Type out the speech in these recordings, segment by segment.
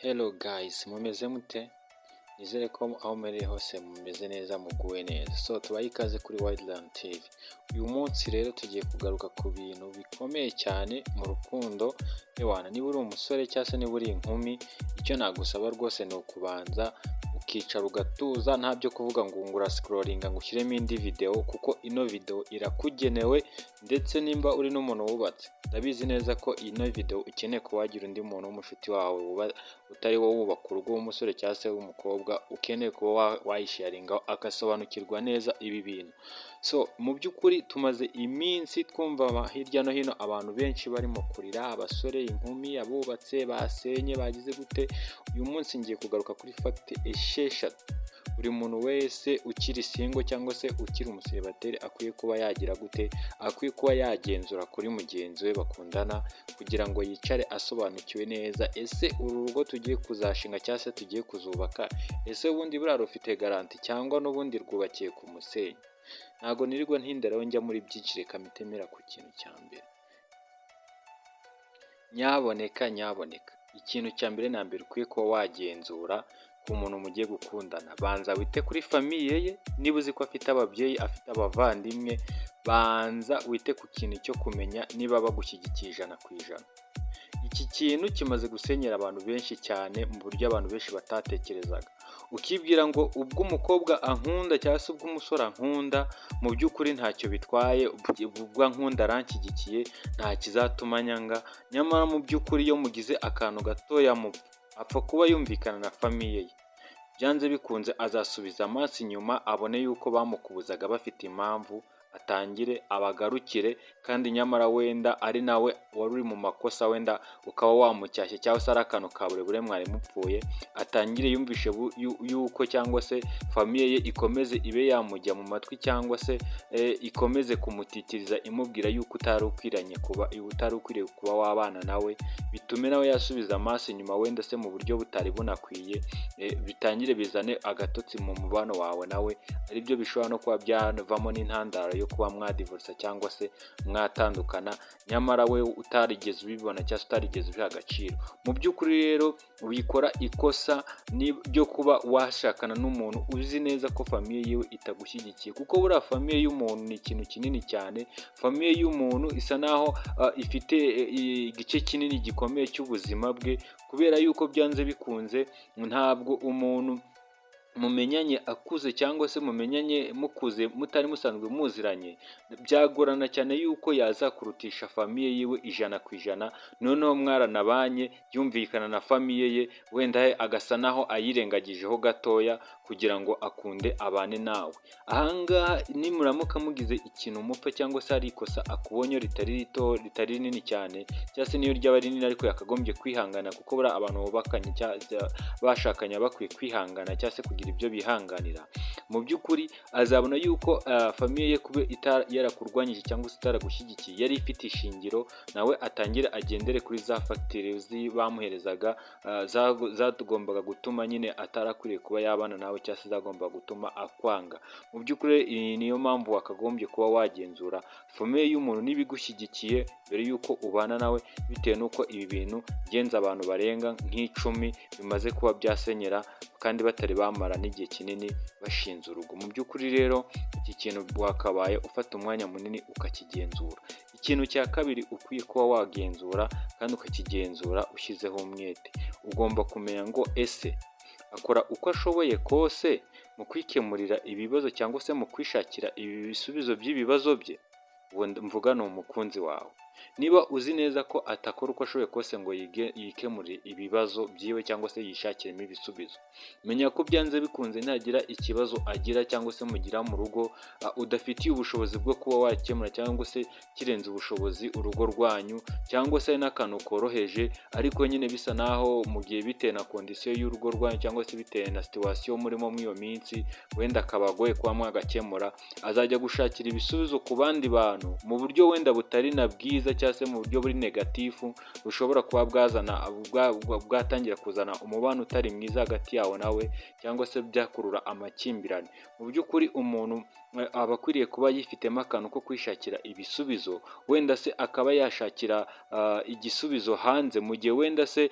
Hello guys, mumeze mute? Nizere ko aho muri hose mumeze neza muguwe neza. So tubaye ikaze kuri Wildland TV. Uyu munsi rero tugiye kugaruka ku bintu bikomeye cyane mu rukundo. Ewana, niba uri umusore cyangwa se niba uri inkumi, icyo nagusaba rwose ni ukubanza ukicara ugatuza, nta byo kuvuga ngo ngura scrollinga ngo ushyiremo indi video, kuko ino video irakugenewe. Ndetse nimba uri n'umuntu wubatse, ndabizi neza ko ino video ukeneye ko wagira undi muntu w'umushuti wawe utari wowe wubaka urugo w'umusore cyangwa se w'umukobwa, ukeneye kuba wayisharingaho agasobanukirwa neza ibi bintu. So mu by'ukuri tumaze iminsi twumva hirya no hino abantu benshi barimo kurira, abasore, inkumi, abubatse, basenye, bagize gute. Uyu munsi ngiye kugaruka kuri fact esheshatu buri muntu wese ukiri single cyangwa se ukiri umuseribateri akwiye kuba yagira gute, akwiye kuba yagenzura kuri mugenzi we bakundana, kugira ngo yicare asobanukiwe neza. Ese uru rugo tugiye kuzashinga cyangwa se tugiye kuzubaka, ese ubundi buriya rufite garanti cyangwa n'ubundi rwubakiye ku musenyi? Ntabwo nirirwa ntindaraho njya muri byinshi, reka mitemera ku kintu cya mbere. Nyaboneka ikintu cya mbere na mbere ukwiye kuba wagenzura ku muntu mugiye gukundana, banza wite kuri famiye ye. Niba uzi ko afite ababyeyi, afite abavandimwe, banza wite ku kintu cyo kumenya niba bagushyigikiye 100%. Iki kintu kimaze gusenyera abantu benshi cyane mu buryo abantu benshi batatekerezaga. Ukibwira ngo ubwo umukobwa ankunda cyangwa se ubwo umusore ankunda, mu by'ukuri ntacyo bitwaye, ubwo ankunda aranshyigikiye nta kizatuma nyanga. Nyamara mu by'ukuri iyo mugize akantu gatoya apfa kuba yumvikana na famiye ye, byanze bikunze azasubiza amaso inyuma, abone yuko bamukubuzaga bafite impamvu, atangire abagarukire. Kandi nyamara wenda ari nawe wari uri mu makosa, wenda ukaba wamucyashye cyangwa se ari akantu ka burebure mwari mupfuye, atangire yumvishe yuko cyangwa se famiye ye ikomeze ibe yamujya mu matwi, cyangwa se ikomeze kumutitiriza imubwira yuko utari ukwiriye kuba wabana nawe, bitume nawe yasubiza amaso inyuma, wenda se mu buryo butari bunakwiye, bitangire bizane agatotsi mu mubano wawe nawe, aribyo bishobora no kuba byavamo n'intandaro yo kuba mwadivorsa cyangwa se mwatandukana, nyamara we utarigeze ubibona cyangwa se utarigeze ubiha agaciro. Mu by'ukuri rero wikora ikosa ryo kuba washakana n'umuntu uzi neza ko famiye yiwe itagushyigikiye, kuko buriya famiye y'umuntu ni ikintu kinini cyane. Famiye y'umuntu isa naho ifite igice kinini gikomeye cy'ubuzima bwe, kubera yuko byanze bikunze ntabwo umuntu mumenyanye akuze cyangwa se mumenyanye mukuze mutari musanzwe muziranye, byagorana cyane yuko yazakurutisha famiye yiwe 100%. Noneho mwaranabanye yumvikana na famiye ye, wenda agasa naho ayirengagijeho gatoya kugira ngo akunde abane nawe. Ahangaha nimuramuka mugize ikintu mupfa cyangwa se ari ikosa akubonye ritari rito, ritari rinini cyane, cyangwa se niyo ryaba rinini ariko yakagombye kwihangana, kuko buriya abantu bubakanye bashakanye bakwiye kwihangana cyangwa se kugira ibyo bihanganira. Mu by'ukuri azabona yuko famiye ye kuba yarakurwanyije cyangwa se itaragushyigikiye yari ifite ishingiro, nawe atangire agendere kuri za fagitire bamuherezaga zatugombaga gutuma nyine atarakwiriye kuba yabana nawe, cyangwa se zagombaga gutuma akwanga. Mu by'ukuri iyi niyo mpamvu wakagombye kuba wagenzura famiye y'umuntu n'ibigushyigikiye mbere yuko ubana nawe, bitewe n'uko ibi bintu genza abantu barenga nk'icumi bimaze kuba byasenyera kandi batari bamara n'igihe kinini bashinze urugo. Mu by'ukuri rero iki kintu wakabaye ufata umwanya munini ukakigenzura. Ikintu cya kabiri ukwiye kuba wagenzura kandi ukakigenzura ushyizeho umwete, ugomba kumenya ngo ese akora uko ashoboye kose mu kwikemurira ibibazo cyangwa se mu kwishakira ibisubizo by'ibibazo bye. Mvuga ni umukunzi wawe. Niba uzi neza ko atakora uko ashoboye kose ngo yikemurire ibibazo byiwe cyangwa se yishakiremo ibisubizo, menya ko byanze bikunze ntagira ikibazo agira cyangwa se mugira mu rugo udafitiye ubushobozi bwo kuba wakemura, cyangwa se kirenze ubushobozi urugo rwanyu, cyangwa se n'akantu koroheje ariko nyine bisa naho mu gihe bitewe na kondisiyo y'urugo rwanyu cyangwa se bitewe na situation murimo muri iyo minsi, wenda akabagoye kuba mwagakemura, azajya gushakira ibisubizo ku bandi bantu mu buryo wenda butari na bwiza, cyangwa se mu buryo buri negatifu bushobora kuba bwatangira kuzana umubano utari mwiza hagati yawe nawe, cyangwa se byakurura amakimbirane. Mu by'ukuri umuntu aba akwiriye kuba yifitemo akantu ko kwishakira ibisubizo, wenda se akaba yashakira igisubizo hanze, mu gihe wenda se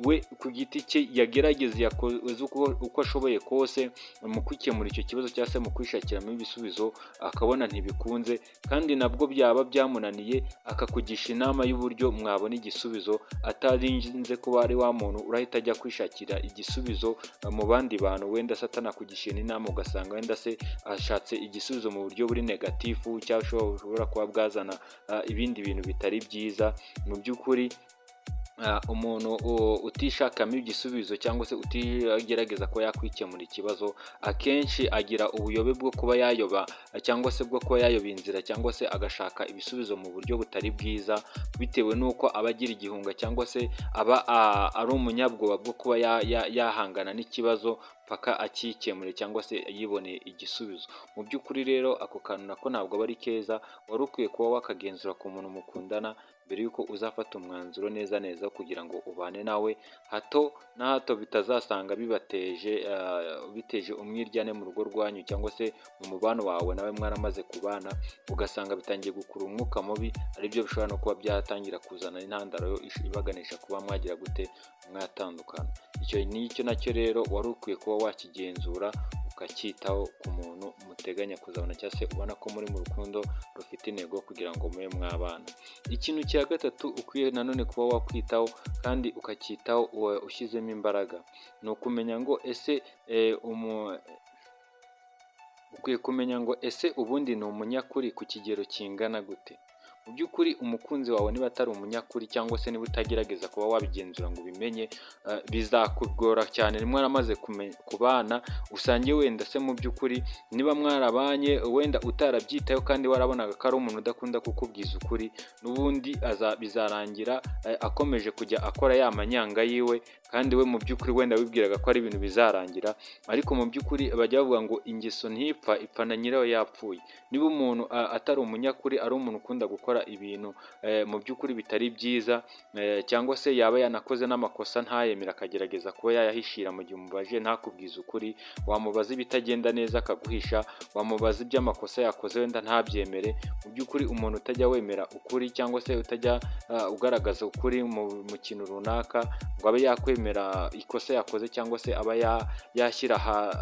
we ku giti cye yagerageza yakoze uko ashoboye kose mu kwikemura icyo kibazo cyangwa se mu kwishakiramo ibisubizo akabona ntibikunze, kandi nabwo byaba byamunaniye akakugisha inama y'uburyo mwabona igisubizo, atarinze kuba ari wa muntu urahita ajya kwishakira igisubizo mu bandi bantu, wenda se atanakugisha inama ugasanga wenda se ashatse igisubizo mu buryo buri negatifu cyangwa ushobora kuba bwazana ibindi bintu bitari byiza. Mu by'ukuri umuntu utishakamo igisubizo cyangwa se utigerageza ko yakwikemura ikibazo, akenshi agira ubuyobe bwo kuba yayoba cyangwa se bwo kuba yayoba inzira cyangwa se agashaka ibisubizo mu buryo butari bwiza, bitewe n'uko aba agira igihunga cyangwa se aba ari umunyabwoba bwo kuba yahangana n'ikibazo paka akikemure cyangwa se yiboneye igisubizo. Mu by'ukuri rero ako kantu nako ntabwo aba ari keza, wari ukwiye kuba wakagenzura ku muntu mukundana mbere y'uko uzafata umwanzuro neza neza kugira ngo ubane nawe, hato na hato bitazasanga biteje umwiryane mu rugo rwanyu cyangwa se mu mubano wawe nawe mwaramaze kubana, ugasanga bitangiye gukurura umwuka mubi, aribyo bishobora no kuba byatangira kuzana intandaro ibaganisha kuba mwagira gute mwatandukana. Icyo nacyo rero wari ukwiye kuba wakigenzura ukacyitaho ku muntu muteganya kuzabona cyangwa se ubona ko muri mu rukundo rufite intego kugira ngo mube mwabana. Ikintu cya gatatu ukwiye nanone kuba wakwitaho kandi ukacyitaho ushyizemo imbaraga, ni ukumenya ngo ukwiye kumenya ngo ese ubundi ni umunyakuri ku kigero kingana gute. Mu by'ukuri umukunzi wawe niba atari umunyakuri cyangwa se niba utagerageza kuba wabigenzura ngo ubimenye, bizakugora cyane mwaramaze kubana, usange wenda se mu by'ukuri niba mwarabanye wenda utarabyitayeho kandi warabonaga ko ari umuntu udakunda kukubwiza ukuri, n'ubundi bizarangira akomeje kujya akora ya manyanga yiwe, kandi we mu by'ukuri wenda wibwiraga ko ari ibintu bizarangira, ariko mu by'ukuri bajya bavuga ngo ingeso ntipfa, ipfa na nyirayo yapfuye. Niba umuntu atari umunyakuri, ari umuntu ukunda gukora ibintu mu by'ukuri bitari byiza, cyangwa se yaba yanakoze n'amakosa ntayemera akagerageza kuba yayahishira mu gihe umubaje ntakubwize ukuri, wamubaza ibitagenda neza akaguhisha, wamubaza iby'amakosa yakoze wenda ntabyemere. Mu by'ukuri umuntu utajya wemera ukuri cyangwa se utajya ugaragaza ukuri mu kintu runaka ngo abe yakwemera ikosa yakoze cyangwa se aba yashyira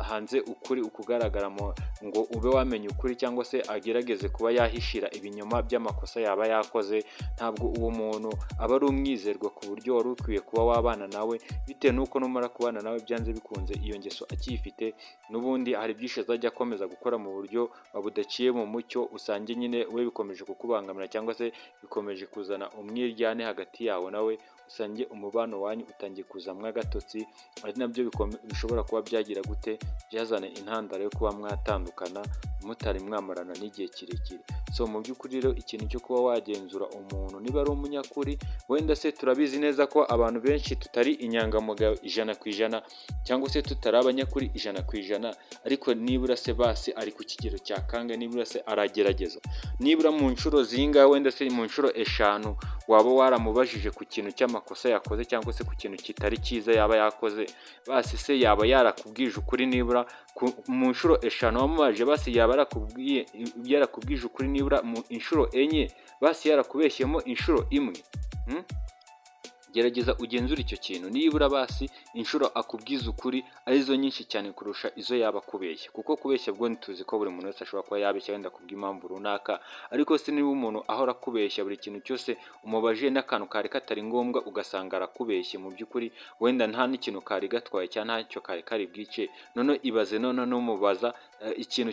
hanze ukuri ukugaragaramo ngo ube wamenya ukuri, cyangwa se agerageze kuba yahishira ibinyoma by'amakosa yaba yakoze, ntabwo uwo muntu aba ari umwizerwa ku buryo wari ukwiye kuba wabana nawe, bitewe n'uko numara kubana nawe byanze bikunze iyo ngeso akiyifite, n'ubundi hari byinshi azajya akomeza gukora mu buryo budaciye mu mucyo, usange nyine we bikomeje kukubangamira cyangwa se bikomeje kuzana umwiryane hagati yawe nawe, usange umubano wanyu utangiye kuzamwa agatotsi, ari nabyo bishobora kuba byagira gute, byazana intandaro yo kuba mwatandukana mutari mwamarana n'igihe kirekire. So mu by'ukuri rero ikintu cyo kuba wagenzura umuntu niba ari umunyakuri, wenda se turabizi neza ko abantu benshi tutari inyangamugayo 100%, cyangwa se tutari abanyakuri 100%, ariko nibura se basi ari ku kigero cya kangahe, nibura se aragerageza, nibura mu nshuro zingahe, wenda se mu nshuro 5 waba waramubajije ku kintu cy'amakosa yakoze cyangwa se ku kintu kitari cyiza yaba yakoze, basi se yaba yarakubwije ukuri nibura mu nshuro 5 wamubaje, basi yaba yarakubwije ukuri nibura mu inshuro 4, basi yarakubeshyemo inshuro 1. Gerageza ugenzura icyo kintu, nibura basi inshuro akubwiza ukuri arizo nyinshi cyane kurusha izo yaba kubeshya, kuko kubeshya bwo ntituzi ko buri muntu wese ashobora kuba yabeshya wenda kubw'impamvu runaka, ariko se niba umuntu ahora akubeshya buri kintu cyose umubaje n'akantu kari katari ngombwa ugasanga arakubeshye, mu by'ukuri wenda nta n'ikintu kari gatwaye cyangwa ntacyo kari kari bwice, none ibaze none n'umubaza ikintu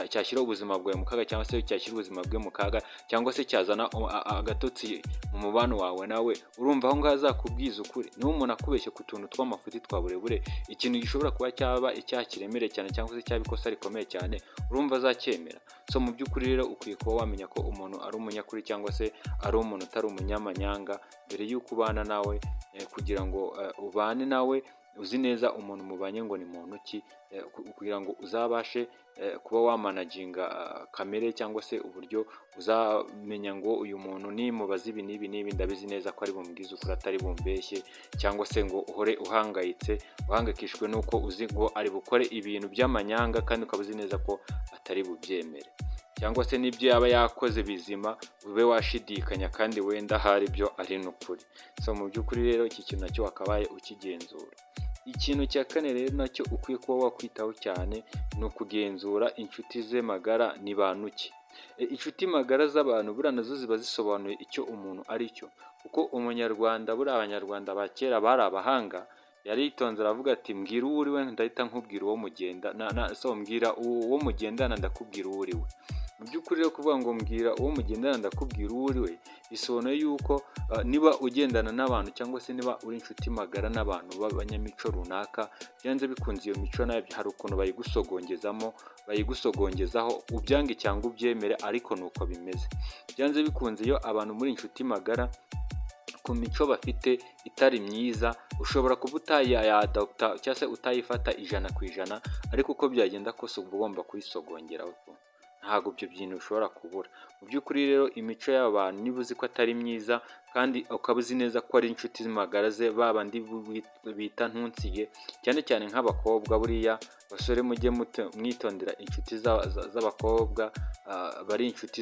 cyashyira ubuzima bwawe mu kaga cyangwa se cyashyira ubuzima bwe mu kaga cyangwa se cyazana agatotsi mu mubano wawe nawe, urumva aho ngaho azakubwiza ukuri? Niba umuntu akubeshye ku tuntu tw'amafuti twa burebure, ikintu gishobora kuba cyaba icyaha kiremereye cyane cyangwa se cyaba ikosa rikomeye cyane, urumva azacyemera? So mu by'ukuri rero ukwiye kuba wamenya ko umuntu ari umunyakuri cyangwa se ari umuntu utari umunyamanyanga mbere y'uko ubana nawe, kugira ngo ubane nawe uzi neza umuntu mubanye ngo ni muntu ki, kugira ngo uzabashe kuba wamanaginga kamere cyangwa se uburyo uzamenya ngo uyu muntu nimubaza ibi n'ibi n'ibi ndabizi neza ko ari bumbwize ukuri atari bumbeshye, cyangwa se ngo uhore uhangayikishijwe n'uko uzi ngo ari bukore ibintu by'amanyanga kandi ukaba uzi neza ko atari bubyemere, cyangwa se n'ibyo yaba yakoze bizima ube washidikanya kandi wenda hari ibyo ari n'ukuri. So mu by'ukuri rero iki kintu nacyo wakabaye ukigenzura. Ikintu cya kane rero nacyo ukwiye kuba wakwitaho cyane ni ukugenzura inshuti ze magara ni bantu ki. Inshuti magara z'abantu buriya nazo ziba zisobanuye icyo umuntu ari cyo, kuko umunyarwanda buriya abanyarwanda ba kera bari abahanga, yaritonze aravuga ati mbwira uwo uri we ndahita nkubwira uwo mugenda mbwira uwo mugendana ndakubwira uwo uri we. Mu by'ukuri rero kuvuga ngo mbwira uwo mugendana ndakubwira uwo uri we bisobanuye yuko niba ugendana n'abantu cyangwa se niba uri inshuti magara n'abantu b'abanyamico runaka, byanze bikunze iyo mico nayo hari ukuntu bayigusogongezaho ubyange cyangwa ubyemere, ariko nuko bimeze. Byanze bikunze iyo abantu muri inshuti magara ku mico bafite itari myiza, ushobora kuba utayadopta cyangwa se utayifata 100%, ariko uko byagenda kose uba ugomba kuyisogongeraho. Ntabwo ibyo bintu ushobora kubura. Mu by'ukuri rero imico y'abantu niba uzi ko atari myiza kandi ukaba uzi neza ko ari inshuti magara ze, babandi bita ntunsige, cyane cyane nk'abakobwa, buriya basore mujye mwitondera inshuti z'abakobwa bari inshuti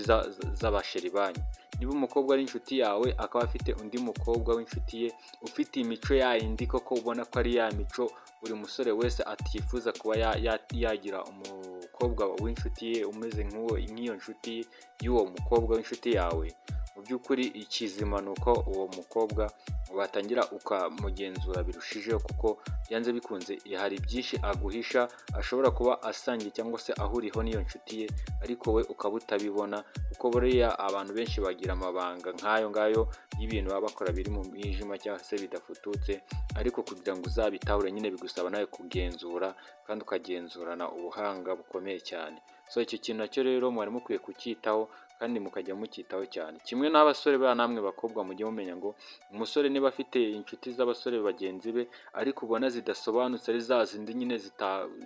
z'abasheri banyu. Niba umukobwa ari inshuti yawe akaba afite undi mukobwa w'inshuti ye ufite imico yayindi koko ubona ko ari ya mico buri musore wese atifuza kuba yagira umukobwa w'inshuti ye umeze nk'iyo nshuti y'uwo mukobwa w'inshuti yawe, mu by'ukuri ikizima ni uko uwo mukobwa watangira ukamugenzura birushijeho, kuko byanze bikunze hari byinshi aguhisha, ashobora kuba asangiye cyangwa se ahuriho n'iyo nshuti ye, ariko we ukaba utabibona, kuko buriya abantu benshi bagira amabanga nk'ayo ngayo y'ibintu baba bakora biri mu mwijima cyangwa se bidafututse, ariko kugira ngo uzabitahure nyine bigusaba nawe kugenzura kandi ukagenzurana ubuhanga bukomeye cyane. So icyo kintu nacyo rero mwari mukwiye kucyitaho kandi mukajya mucyitaho cyane. Kimwe n'abasore buriya namwe bakobwa mujye mumenya ngo umusore niba afite inshuti z'abasore bagenzi be ariko ubona zidasobanutse ari za zindi nyine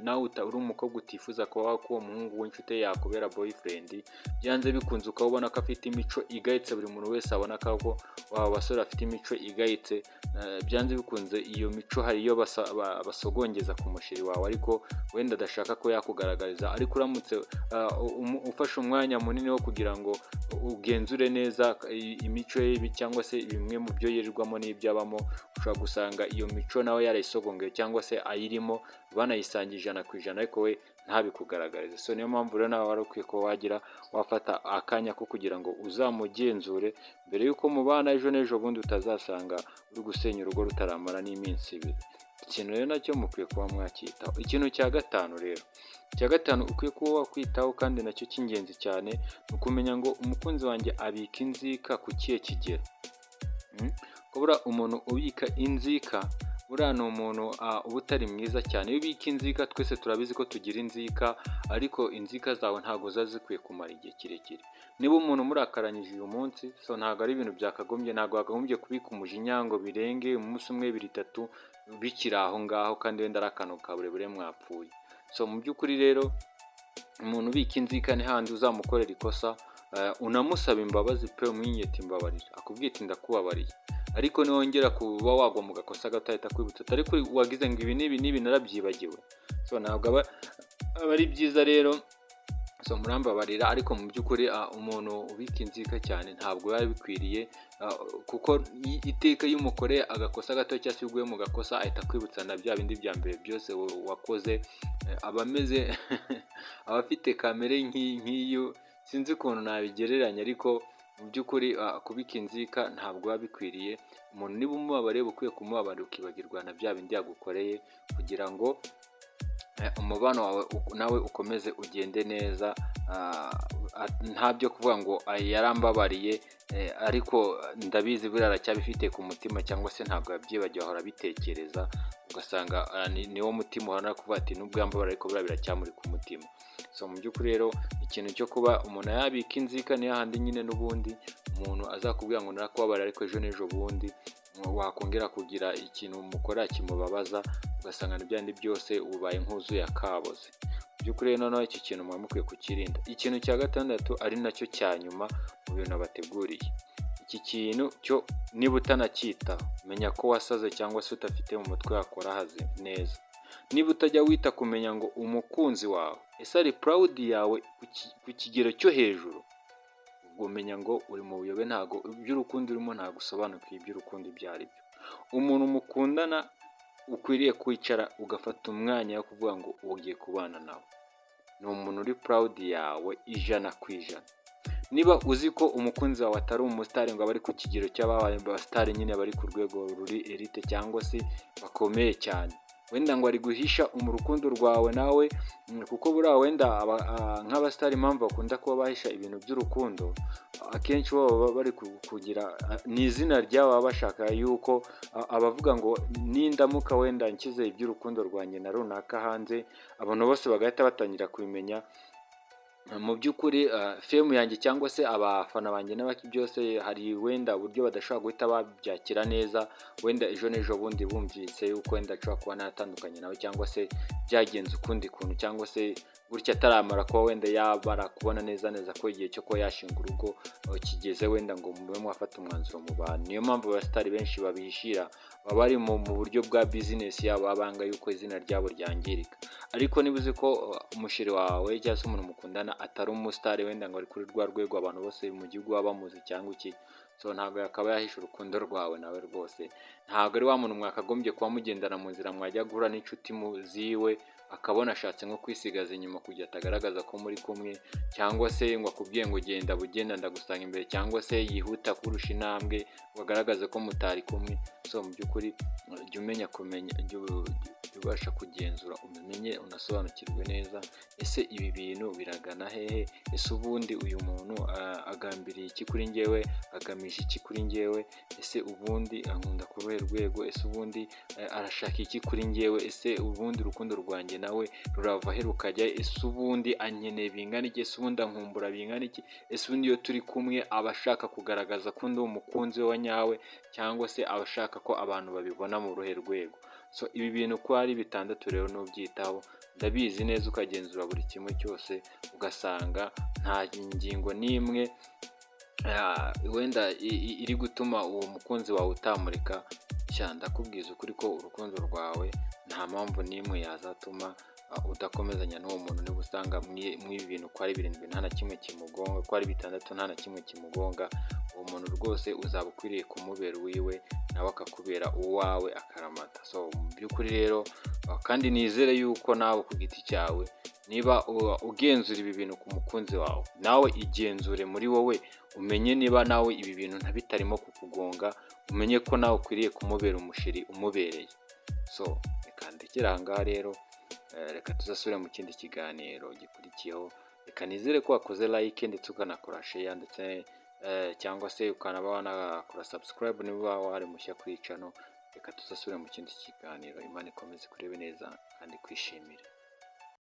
nawe uri umukobwa utifuza kuba ko uwo muhungu w'inshuti ye yakubera boyfriend, byanze bikunze ukaba ubona ko afite imico igayitse, buri muntu wese abona ko waba basore afite imico igayitse, byanze bikunze iyo mico hari iyo basogongeza ku mushiri wawe ariko wenda adashaka ko yakugaragariza, ariko uramutse ufashe umwanya munini wo kugira ngo ugenzure neza imico ye cyangwa se bimwe mu byo yirirwamo n'ibyo abamo, ushobora gusanga iyo mico nawe yarayisogongeye cyangwa se ayirimo banayisangiye 100%, ariko we ntabikugaragarize. So niyo mpamvu rero nawe wari ukwiye ko wafata akanya ko kugira ngo uzamugenzure mbere y'uko mubana ejo n'ejo bundi utazasanga uri gusenya urugo rutaramara n'iminsi 2. Ikintu rero nacyo mukwiye kuba mwacyitaho. Ikintu cya gatanu rero, ukwiye kuba wakwitaho kandi nacyo cy'ingenzi cyane ni ukumenya ngo umukunzi wanjye abika inzika ku kihe kigero. Kubura umuntu ubika inzika buriya ni umuntu uba utari mwiza cyane. Iyo ubika inzika, twese turabizi ko tugira inzika, ariko inzika zawe ntabwo ziba zikwiye kumara igihe kirekire. Niba umuntu murakaranyije uyu munsi, so ntabwo ari ibintu byakagombye, ntabwo wakagombye kubika umujinya ngo birenge umunsi 1, 2, 3 bikiri aho ngaho kandi wenda ari akantu ka burebure mwapfuye. So mu by'ukuri rero umuntu ubika inzika ni handi uzamukorera ikosa unamusaba imbabazi pe, umwinyete imbabarira, akubwira ati ndakubabariye, ariko niwongera kuba wagwa mu gakosa gato ahita kwibutsa ariko wagize ngo ibi n'ibi narabyibagiwe. So ntabwo aba ari byiza rero, so murambabarira, ariko mu by'ukuri umuntu ubika inzika cyane ntabwo biba bikwiriye, kuko iteka iyo umukoreye agakosa gato cyangwa se uguye mu gakosa ahita kwibutsa na bya bindi bya mbere byose wakoze, abameze abafite kamere nk'iyo, sinzi ukuntu nabigereranya, ariko mu by'ukuri kubika inzika ntabwo biba bikwiriye. Umuntu niba umubabariye ukwiye kumubabarira ukibagirwa na bya bindi yagukoreye, kugira ngo umubano wawe nawe ukomeze ugende neza, nta byo kuvuga ngo yarambabariye ariko ndabizi buriya aracyabifite ku mutima, cyangwa se ntabwo yabyibagiwe ahora bitekereza, ugasanga niwo mutima uhana kuvuga ati nubwo yambabara ariko buriya biracyamuri ku mutima. So mu by'ukuri rero ikintu cyo kuba umuntu yabika inzika ni hahandi nyine n'ubundi umuntu azakubwira ngo narakubabarira ariko ejo n'ejo bundi wakongera kugira ikintu umukora kimubabaza, ugasanga na byandi byose ubaye nk'uzuye akaboze. Mu by'ukuri noneho iki kintu muba mukwiye kukirinda. Ikintu cya gatandatu ari nacyo cya nyuma mu bintu nabateguriye, iki kintu cyo niba utanacyitaho menya ko wasaze cyangwa se udafite mu mutwe wakora haze neza. Niba utajya wita kumenya ngo umukunzi wawe ese ari proud yawe ku kigero cyo hejuru, ubwo menya ngo uri mu buyobe, ntago iby'urukundo urimo ntago usobanukiwe iby'urukundo ibyo ari byo. Umuntu mukundana ukwiriye kwicara ugafata umwanya wo kuvuga ngo ugiye kubana nawe, ni umuntu uri proud yawe 100%. Niba uzi ko umukunzi wawe atari umusitari ngo abari ku kigero cy'ababaye abasitari nyine bari ku rwego ruri elite cyangwa se bakomeye cyane, wenda ngo ari guhisha urukundo rwawe nawe, kuko buriya wenda nk'abasitari impamvu bakunda kuba bahisha ibintu by'urukundo, akenshi baba bari kugira ni izina ryabo baba bashaka yuko abavuga ngo nindamuka wenda nshyize iby'urukundo rwanjye na runaka hanze, abantu bose bagahita batangira kubimenya. Mu by'ukuri femu yanjye cyangwa se abafana banjye n'abaki byose hari wenda uburyo badashobora guhita babyakira neza, wenda ejo n'ejo bundi bumvise yuko wenda ashobora kuba natandukanye nawe cyangwa se byagenze ukundi kuntu, cyangwa se gutya ataramara kuba wenda yabara kubona neza ko igihe cyo kuba yashinga urugo kigeze, wenda ngo mube mwafata umwanzuro mu bantu. Niyo mpamvu abasitari benshi babihishira, baba bari mu buryo bwa business yabo, abanga yuko izina ryabo ryangirika. Ariko niba uzi ko umushiri wawe cyangwa se umuntu mukundana atari umusitari wenda ngo ari kuri rwa rwego abantu bose mu gihugu baba bamuzi cyangwa iki, so ntabwo yakaba yahisha urukundo rwawe nawe rwose. Ntabwo ari wa muntu mwakagombye kuba mugendana mu nzira mwajya guhura n'inshuti ziwe akabona ashatse nko kwisigaza inyuma kugira atagaragaza ko muri kumwe, cyangwa se ngo akubwiye ngo genda bugenda ndagusanga imbere, cyangwa se yihuta kurusha intambwe ngo agaragaze ko mutari kumwe. So mu by'ukuri jya umenya kumenya, jya ubasha kugenzura, umenye unasobanukirwe neza ese ibi bintu biragana hehe, ese ubundi uyu muntu agambiriye iki kuri njyewe, agamije iki kuri njyewe, ese ubundi ankunda ku ruhe rwego, ese ubundi arashaka iki kuri njyewe, ese ubundi urukundo rwanjye nawe rurava he rukajya, ese ubundi ankeneye bingana iki, ese ubundi ankumbura bingana iki, ese ubundi iyo turi kumwe aba ashaka kugaragaza ko ndi umukunzi we wa nyawe, cyangwa se aba ashaka ko abantu babibona mu ruhe rwego. So ibi bintu ko ari bitandatu rero nubyitaho, ndabizi neza ukagenzura buri kimwe cyose, ugasanga nta ngingo n'imwe wenda iri gutuma uwo mukunzi wawe utamurika. Ndakubwiza ukuri ko urukundo rwawe nta mpamvu n'imwe yazatuma udakomezanya n'uwo muntu. Niba usanga mw'ibi bintu ko ari 7 nta na kimwe kimugonga, ko ari 6 nta na kimwe kimugonga, uwo muntu rwose uzaba ukwiriye kumubera uwiwe nawe akakubera uwawe akaramata. So mu by'ukuri rero kandi nizere yuko nawe ku giti cyawe niba ugenzura ibi bintu ku mukunzi wawe, nawe igenzure muri wowe, umenye niba nawe ibi bintu ntabitarimo kukugonga, umenye ko nawe ukwiriye kumubera umushiri umubereye. So reka ndekera aha ngaha rero, reka tuzasubire mu kindi kiganiro gikurikiyeho. Reka nizere ko wakoze like ndetse ukanakora share ndetse cyangwa se ukanaba wanakora subscribe niba wari mushya kuri channel. Reka tuzasubire mu kindi kiganiro. Imana ikomeze kurebe neza kandi kwishimira.